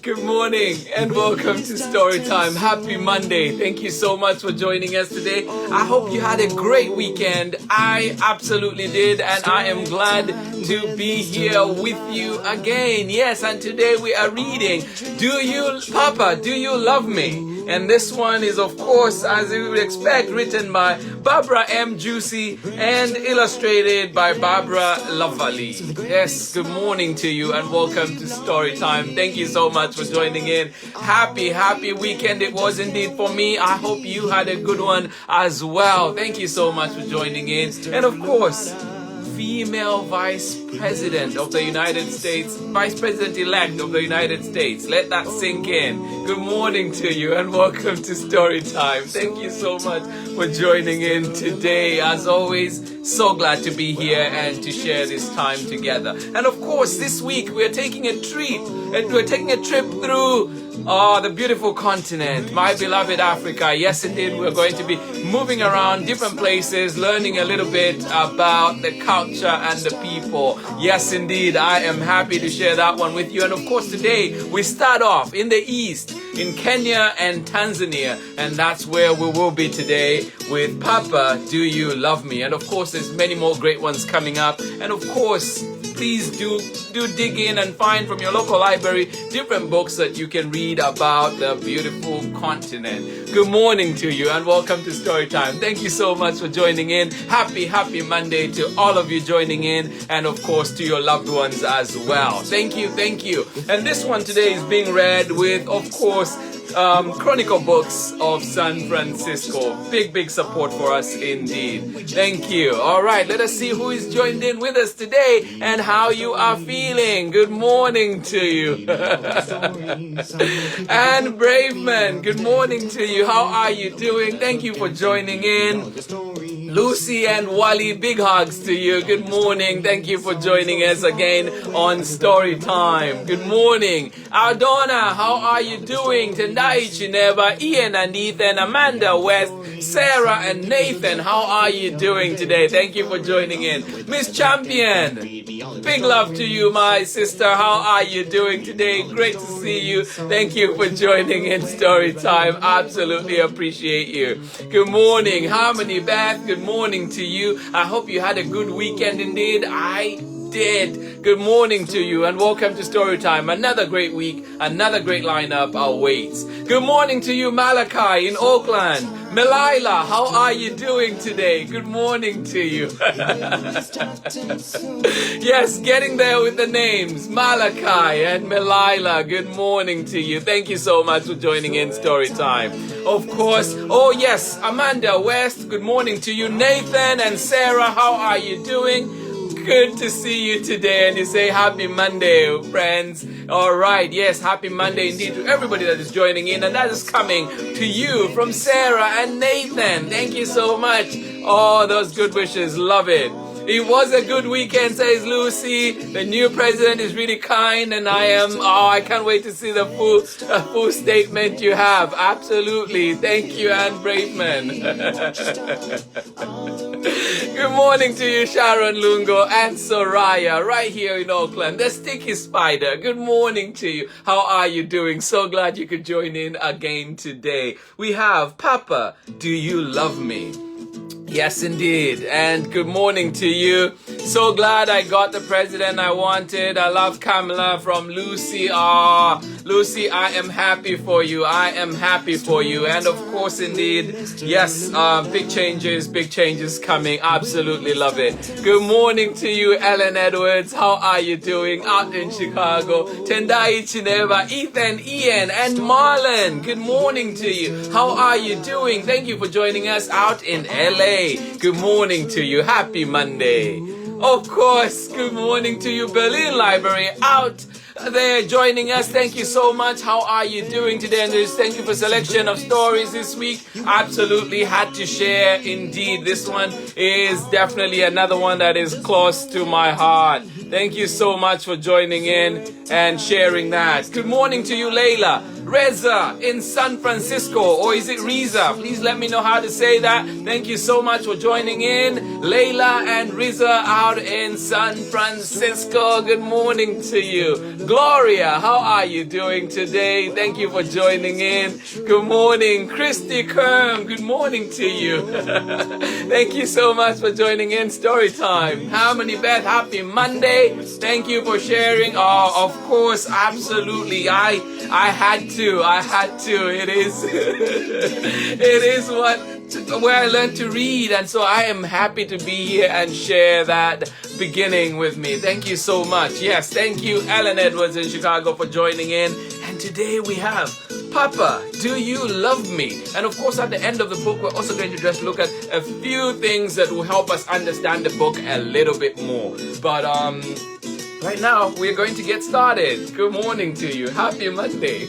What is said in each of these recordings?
Good morning and welcome to Storytime. Happy Monday. Thank you so much for joining us today. I hope you had a great weekend. I absolutely did, and I am glad to be here with you again. Yes, and today we are reading Papa, Do You Love Me? And this one is, of course, as you would expect, written by Barbara M. Joosse and illustrated by Barbara Lavallee. Yes, good morning to you and welcome to Storytime. Thank you so much for joining in. Happy weekend it was indeed for me. I hope you had a good one as well. Thank you so much for joining in. And of course, female Vice President of the United States, Vice President-elect of the United States. Let that sink in. Good morning to you and welcome to Storytime. Thank you so much for joining in today. As always, so glad to be here and to share this time together. And of course, this week we're taking a trip through the beautiful continent, my beloved Africa. Yes, indeed, we're going to be moving around different places, learning a little bit about the culture and the people. Yes, indeed, I am happy to share that one with you. And of course, today we start off in the East, in Kenya and Tanzania. And that's where we will be today with Papa, Do You Love Me? And of course, there's many more great ones coming up. And of course, please do dig in and find from your local library different books that you can read about the beautiful continent. Good morning to you and welcome to Storytime. Thank you so much for joining in. Happy Monday to all of you joining in, and of course to your loved ones as well. Thank you. And this one today is being read with, of course, Chronicle Books of San Francisco. Big support for us indeed. Thank you. All right, let us see who is joined in with us today and how you are feeling. Good morning to you. And Braveman, good morning to you. How are you doing? Thank you for joining in. Lucy and Wally, big hugs to you. Good morning. Thank you for joining us again on Storytime. Good morning. Aldona, how are you doing? Tendai Chineba, Ian and Ethan, Amanda West, Sarah and Nathan, how are you doing today? Thank you for joining in. Miss Champion, big love to you, my sister. How are you doing today? Great to see you. Thank you for joining in Storytime. Absolutely appreciate you. Good morning, Harmony Beth. Good morning to you. I hope you had a good weekend indeed. I did. Good morning to you and welcome to Storytime. Another great week, another great lineup awaits. Good morning to you, Malachi in Oakland. Melila, how are you doing today? Good morning to you. Yes, getting there with the names. Malachi and Melila, good morning to you. Thank you so much for joining in Storytime. Of course, oh yes, Amanda West, good morning to you. Nathan and Sarah, how are you doing? Good to see you today, and you say happy Monday, friends. All right, yes, happy Monday indeed to everybody that is joining in, and that is coming to you from Sarah and Nathan. Thank you so much. Oh, those good wishes, love it. It was a good weekend, says Lucy. The new president is really kind, and I can't wait to see the full statement you have. Absolutely. Thank you, Anne Braveman. Good morning to you, Sharon Lungo and Soraya, right here in Oakland. The Sticky Spider, good morning to you. How are you doing? So glad you could join in again today. We have Papa, Do You Love Me? Yes, indeed. And good morning to you. So glad I got the president I wanted. I love Kamala from Lucy. Lucy, I am happy for you. I am happy for you. And of course, indeed, yes, big changes coming. Absolutely love it. Good morning to you, Ellen Edwards. How are you doing out in Chicago? Tendai Chineva, Ethan, Ian, and Marlon. Good morning to you. How are you doing? Thank you for joining us out in LA. Good morning to you. Happy Monday. Of course, good morning to you, Berlin Library out there joining us. Thank you so much. How are you doing today? And thank you for selection of stories this week. Absolutely had to share. Indeed, this one is definitely another one that is close to my heart. Thank you so much for joining in and sharing that. Good morning to you, Layla. Reza in San Francisco, or is it Riza? Please let me know how to say that. Thank you so much for joining in. Layla and Riza out in San Francisco. Good morning to you. Gloria, how are you doing today? Thank you for joining in. Good morning. Christy Kerm, good morning to you. Thank you so much for joining in Story Time. Harmony Beth, happy Monday. Thank you for sharing. Oh, of course, absolutely. I had to. It is it is where I learned to read, and so I am happy to be here and share that beginning with me. Thank you so much. Yes, thank you, Ellen Edwards in Chicago, for joining in. And today we have Papa, Do You Love Me? And of course, at the end of the book, we're also going to just look at a few things that will help us understand the book a little bit more. But right now, we're going to get started. Good morning to you. Happy Monday.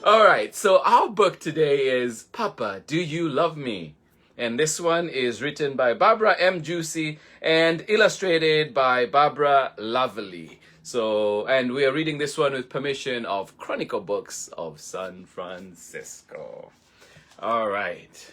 All right, so our book today is Papa, Do You Love Me? And this one is written by Barbara M. Joosse and illustrated by Barbara Lavallee. So, and we are reading this one with permission of Chronicle Books of San Francisco. All right.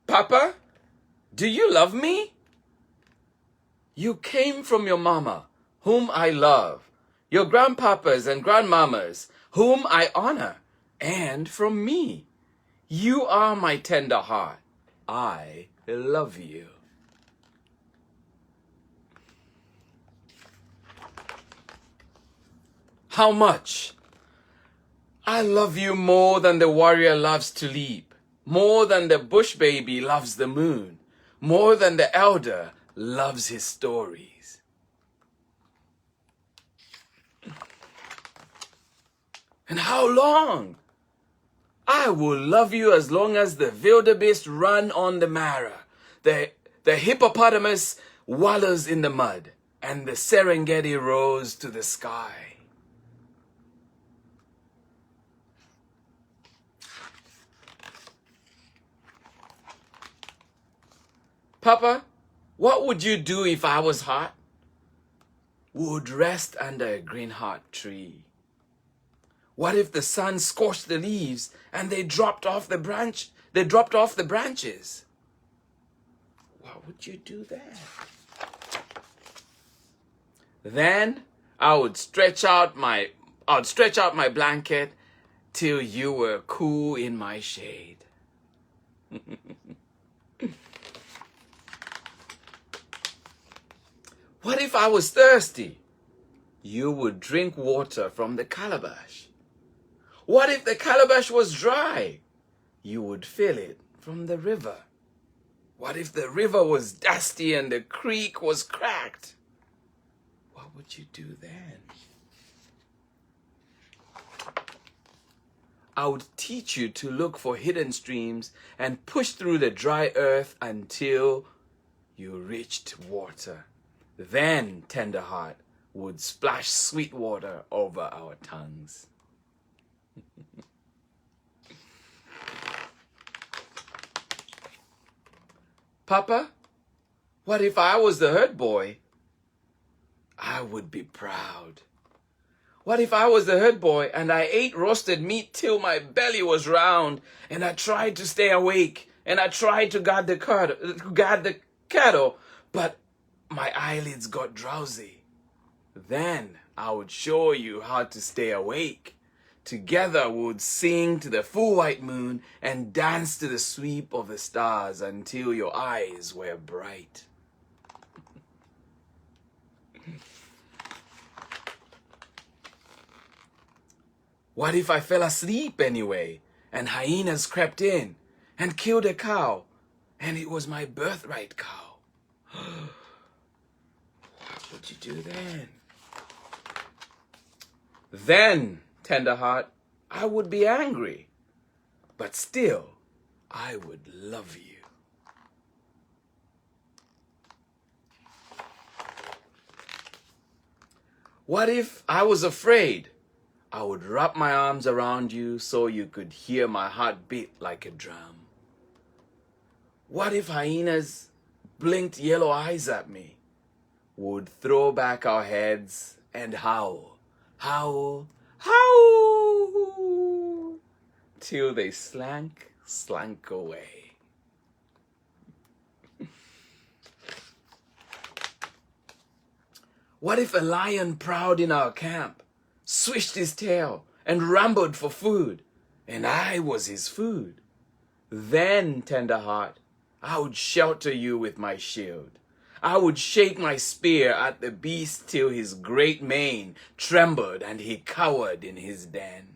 Papa, do you love me? You came from your mama, whom I love, your grandpapas and grandmamas, whom I honor, and from me. You are my tender heart. I love you. How much? I love you more than the warrior loves to leap, more than the bush baby loves the moon, more than the elder loves his stories. And how long? I will love you as long as the wildebeest run on the Mara, the hippopotamus wallows in the mud, and the Serengeti rose to the sky. Papa, what would you do if I was hot? Would rest under a green heart tree. What if the sun scorched the leaves and they dropped off the branches? What would you do then? Then I would stretch out my blanket till you were cool in my shade. What if I was thirsty? You would drink water from the calabash. What if the calabash was dry? You would fill it from the river. What if the river was dusty and the creek was cracked? What would you do then? I would teach you to look for hidden streams and push through the dry earth until you reached water. Then, tender heart, would splash sweet water over our tongues. Papa, what if I was the herd boy? I would be proud. What if I was the herd boy and I ate roasted meat till my belly was round, and I tried to stay awake, and I tried to guard the cattle, but my eyelids got drowsy? Then I would show you how to stay awake. Together we would sing to the full white moon and dance to the sweep of the stars until your eyes were bright. What if I fell asleep anyway, and hyenas crept in and killed a cow, and it was my birthright cow? What would you do then? Then, tender heart, I would be angry, but still, I would love you. What if I was afraid? I would wrap my arms around you so you could hear my heart beat like a drum. What if hyenas blinked yellow eyes at me? Would throw back our heads and howl, howl, howl, till they slank away. What if a lion prowled in our camp, swished his tail, and rambled for food, and I was his food? Then, tender heart, I would shelter you with my shield. I would shake my spear at the beast till his great mane trembled and he cowered in his den.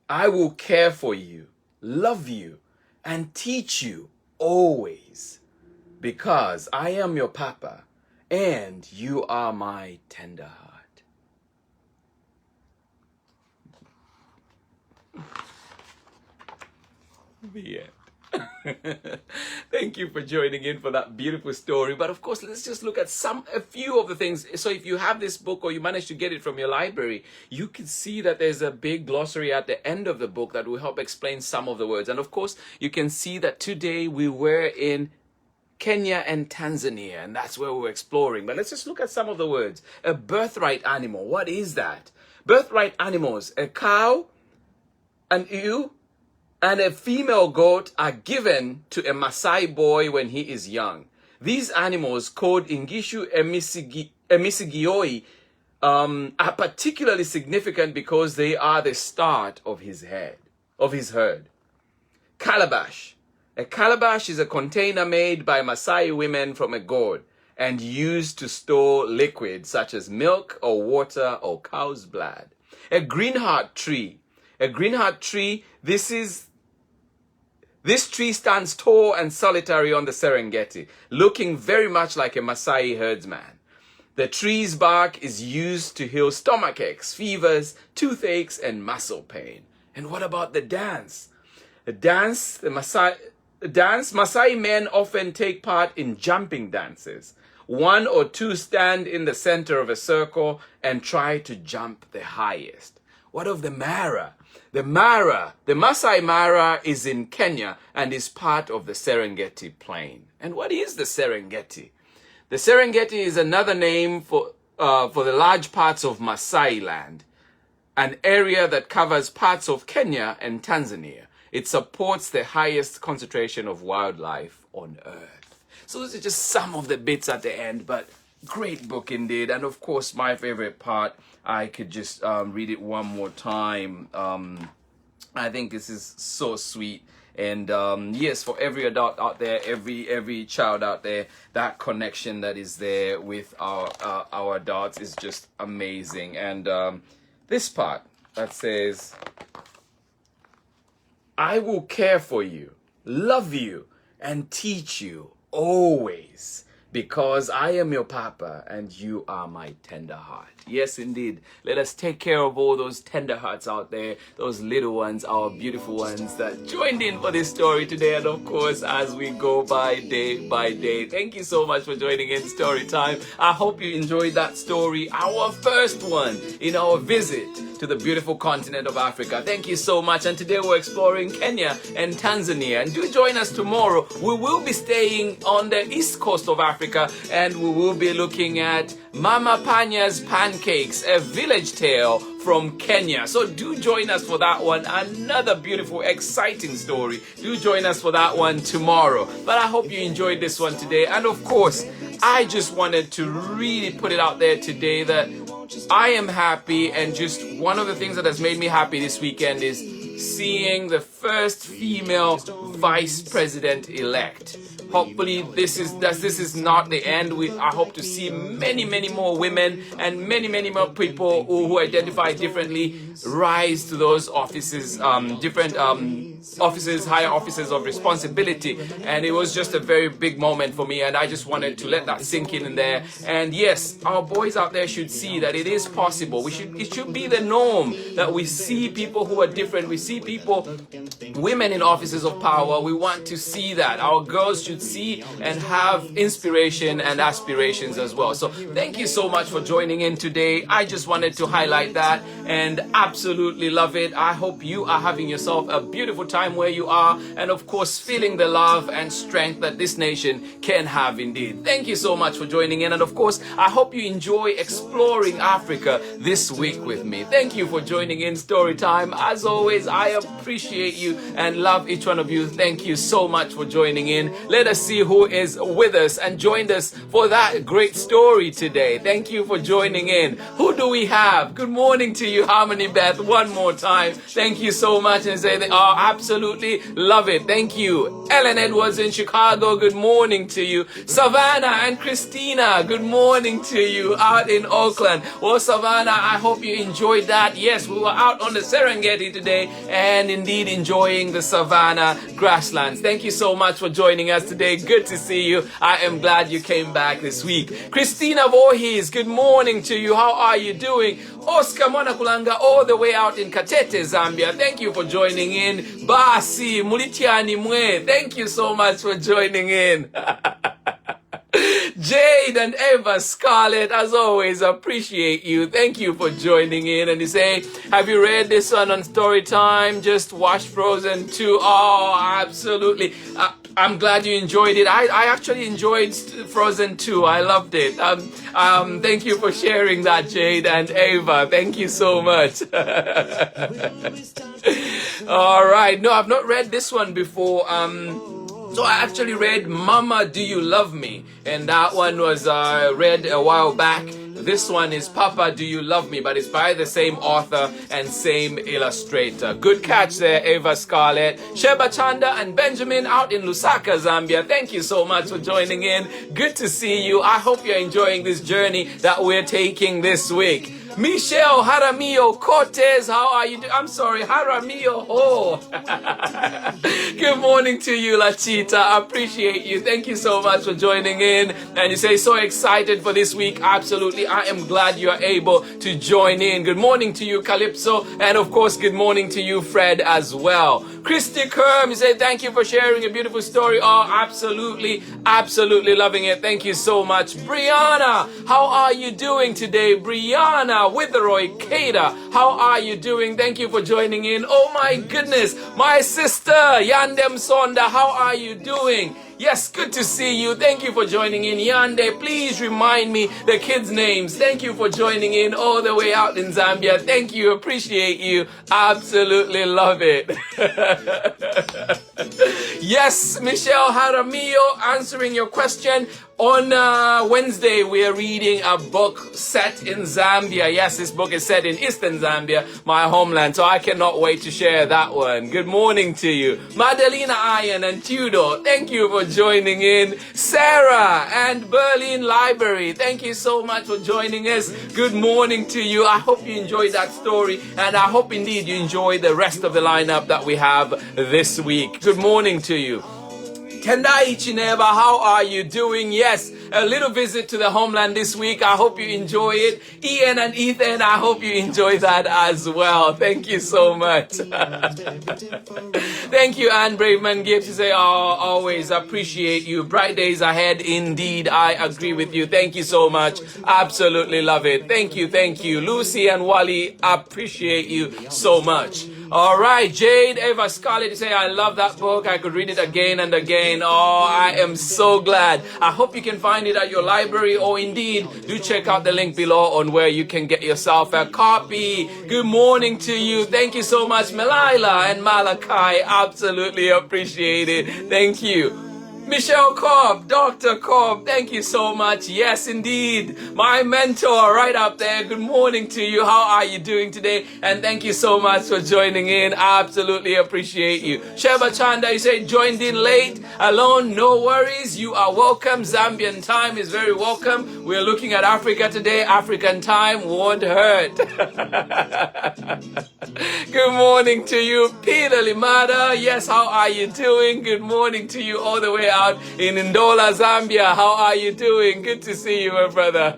I will care for you, love you, and teach you always, because I am your papa, and you are my tender heart. The end. Thank you for joining in for that beautiful story. But of course, let's just look at a few of the things. So if you have this book or you managed to get it from your library, you can see that there's a big glossary at the end of the book that will help explain some of the words. And of course, you can see that today we were in Kenya and Tanzania, and that's where we're exploring. But let's just look at some of the words. A birthright animal. What is that? Birthright animals. A cow, an ewe, and a female goat are given to a Maasai boy when he is young. These animals, called Ingishu Emisigioi, are particularly significant because they are the start of his herd. Calabash. A calabash is a container made by Maasai women from a gourd and used to store liquid such as milk or water or cow's blood. A greenheart tree. A greenheart tree, this tree stands tall and solitary on the Serengeti, looking very much like a Maasai herdsman. The tree's bark is used to heal stomach aches, fevers, toothaches, and muscle pain. And what about the dance? Maasai men often take part in jumping dances. One or two stand in the center of a circle and try to jump the highest. What of the Mara? The Maasai Mara is in Kenya and is part of the Serengeti Plain. And what is the Serengeti? The Serengeti is another name for the large parts of Maasai land, an area that covers parts of Kenya and Tanzania. It supports the highest concentration of wildlife on Earth. So those are just some of the bits at the end, but great book indeed. And of course, my favorite part, I could just read it one more time. I think this is so sweet. And yes, for every adult out there, every child out there, that connection that is there with our adults is just amazing. And this part that says, I will care for you, love you, and teach you always, because I am your papa and you are my tender heart. Yes, indeed. Let us take care of all those tender hearts out there, those little ones, our beautiful ones that joined in for this story today. And of course, as we go by day, thank you so much for joining in Story Time. I hope you enjoyed that story, our first one in our visit to the beautiful continent of Africa. Thank you so much. And today we're exploring Kenya and Tanzania. And do join us tomorrow. We will be staying on the east coast of Africa, and we will be looking at Mama Panya's Pancakes, a village tale from Kenya. So do join us for that one. Another beautiful, exciting story. Do join us for that one tomorrow. But I hope you enjoyed this one today. And of course, I just wanted to really put it out there today that I am happy, and just one of the things that has made me happy this weekend is seeing the first female vice president elect. Hopefully this is not the end. I hope to see many more women and many more people who identify differently rise to those offices, different offices, higher offices of responsibility. And it was just a very big moment for me, and I just wanted to let that sink in there. And yes, our boys out there should see that it is possible. It should be the norm that we see people who are different. We see people women in offices of power. We want to see that. Our girls should see and have inspiration and aspirations as well. So thank you so much for joining in today. I just wanted to highlight that and absolutely love it. I hope you are having yourself a beautiful time where you are, and of course feeling the love and strength that this nation can have indeed. Thank you so much for joining in, and of course I hope you enjoy exploring Africa this week with me. Thank you for joining in Storytime. As always, I appreciate you and love each one of you. Thank you so much for joining in. Let us see who is with us and joined us for that great story today. Thank you for joining in. Who do we have? Good morning to you, Harmony Beth, one more time. Thank you so much, and say they are absolutely love it. Thank you. Ellen Edwards in Chicago, good morning to you. Savannah and Christina, good morning to you out in Oakland. Well, Savannah, I hope you enjoyed that. Yes, we were out on the Serengeti today and indeed enjoying the Savannah grasslands. Thank you so much for joining us today. Good to see you. I am glad you came back this week. Christina Voorhees, good morning to you. How are you doing? Oscar Mwanakulanga all the way out in Katete, Zambia. Thank you for joining in. Basi Mulitiani Mwe, thank you so much for joining in. Jade and Eva Scarlett, as always, appreciate you. Thank you for joining in. And you say, have you read this one on Storytime? Just watched Frozen 2. Oh, absolutely. I'm glad you enjoyed it. I actually enjoyed Frozen 2. I loved it. Thank you for sharing that, Jade and Ava. Thank you so much. All right. No, I've not read this one before. So I actually read Mama, Do You Love Me? And that one was read a while back. This one is Papa, Do You Love Me? But it's by the same author and same illustrator. Good catch there, Ava Scarlett. Sheba Chanda and Benjamin out in Lusaka, Zambia. Thank you so much for joining in. Good to see you. I hope you're enjoying this journey that we're taking this week. Michelle Jaramillo Cortez, how are you doing? I'm sorry, Jaramillo Ho. Good morning to you, Lachita. I appreciate you. Thank you so much for joining in. And you say, so excited for this week. Absolutely. I am glad you are able to join in. Good morning to you, Calypso. And of course, good morning to you, Fred, as well. Christy Kerm, you say, thank you for sharing a beautiful story. Oh, absolutely. Absolutely loving it. Thank you so much. Brianna, how are you doing today? Brianna Witheroy Kada, how are you doing? Thank you for joining in. Oh my goodness, my sister Yandem Sonda, how are you doing? Yes, good to see you. Thank you for joining in. Yande, please remind me the kids' names. Thank you for joining in all the way out in Zambia. Thank you. Appreciate you. Absolutely love it. Yes, Michelle Jaramillo, answering your question. On Wednesday, we are reading a book set in Zambia. Yes, this book is set in Eastern Zambia, my homeland. So I cannot wait to share that one. Good morning to you. Madalena Iron and Tudor, thank you for joining in. Sarah and Berlin Library, thank you so much for joining us. Good morning to you. I hope you enjoyed that story. And I hope indeed you enjoy the rest of the lineup that we have this week. Good morning to you. Tendai Chineba, how are you doing? Yes, a little visit to the homeland this week. I hope you enjoy it. Ian and Ethan, I hope you enjoy that as well. Thank you so much. Thank you, Anne Braveman Gibbs. You say, oh, always appreciate you. Bright days ahead. Indeed, I agree with you. Thank you so much. Absolutely love it. Thank you, thank you. Lucy and Wally, appreciate you so much. All right, Jade, Eva Scarlett, you say, I love that book. I could read it again and again. Oh, I am so glad. I hope you can find it at your library, or indeed, do check out the link below on where you can get yourself a copy. Good morning to you. Thank you so much, Melila and Malachi. Absolutely appreciate it. Thank you. Michelle Cobb, Dr. Cobb, thank you so much. Yes, indeed. My mentor right up there. Good morning to you. How are you doing today? And thank you so much for joining in. I absolutely appreciate you. Sheba Chanda, you say joined in late, alone, no worries. You are welcome. Zambian time is very welcome. We're looking at Africa today. African time won't hurt. Good morning to you, Peter Limada. Yes, how are you doing? Good morning to you all the way out in Ndola, Zambia. How are you doing? Good to see you, my brother.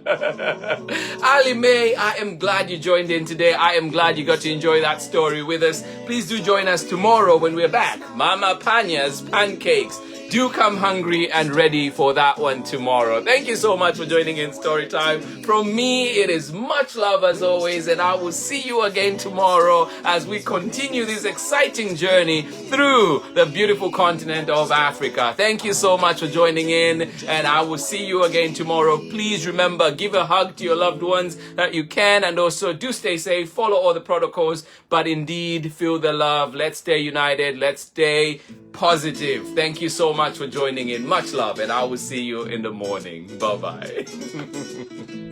Ali May, I am glad you joined in today. I am glad you got to enjoy that story with us. Please do join us tomorrow when we're back. Mama Panya's Pancakes. Do come hungry and ready for that one tomorrow. Thank you so much for joining in Storytime. From me, it is much love as always, and I will see you again tomorrow as we continue this exciting journey through the beautiful continent of Africa. Thank you so much for joining in, and I will see you again tomorrow. Please remember, give a hug to your loved ones that you can, and also do stay safe, follow all the protocols, but indeed feel the love. Let's stay united. Let's stay positive. Thank you so much for joining in. Much love, and I will see you in the morning. Bye-bye.